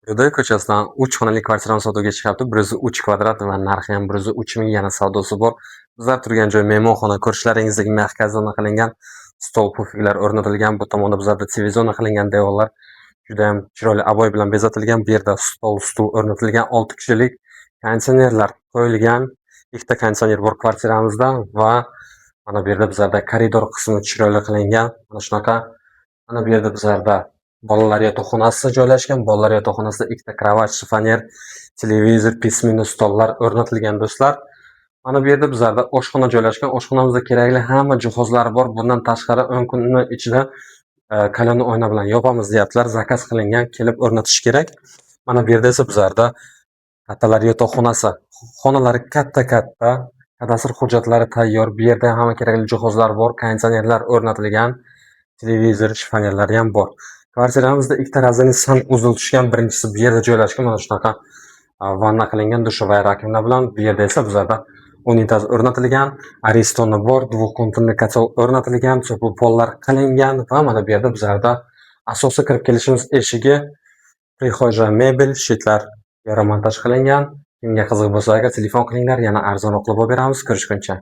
G'o'day ko'chasidan 3 xonali kvartirani sotuvga chiqyapti. 103 kvadrat va narxi ham 103 ming, yana savdosi bor. Bizlar turgan joy mehmonxona, ko'rishlaringizdek mehka zona qilingan, stol pufiklar o'rnatilgan. Bu tomonda bizlarda TV zona qilingan, devorlar juda ham chiroyli aboy bilan bezatilgan. Bu yerda stol, stul o'rnatilgan, 6 kishilik konditsionerlar qo'yilgan. Ikkita konditsioner bor kvartiramizda va mana bu yerda bizlarda koridor qismi chiroyli qilingan. Mana shunaqa. Mana bu yerda bizlarda bolalar yotoqxonasi joylashgan. Bolalar yotoqxonasida ikkita krovat, shifoner, televizor, pismina stollar o'rnatilgan do'stlar. Mana bu yerda bizlarda oshxona joylashgan. Oshxonamizda kerakli hamma jihozlar bor. Bundan tashqari 10 kunni ichida kalonni oyna bilan yopamiz deyaptilar. Zakaz qilingan, kelib o'rnatish kerak. Mana bu yerda esa bizlarda kattalar yotoqxonasi. Xonalari katta-katta, kadastr hujjatlari tayyor. Bu yerda hamma kerakli jihozlar bor, konditsionerlar o'rnatilgan, televizor, shifonerlari ham bor. Kvartiramizda ikkita razaniyadan uzilib tushgan. Birinchisi bu yerda joylashgan. Mana shunaqa vanna qilingan dushovaya rakovina bilan. Bu yerda esa bizlarda unitaz o'rnatilgan, aristona bor, dvухконтурный kotел o'rnatilgan, cho'pi pollar qilingan va mana bu yerda bizlarda asosiy kirib kelishimiz eshigi, prixoja, mebel, shitlar remontaj qilingan. Kimga qiziq bo'lsa, agar telefon qilinglar, yana arzonroq qilib beramiz. Ko'rishguncha.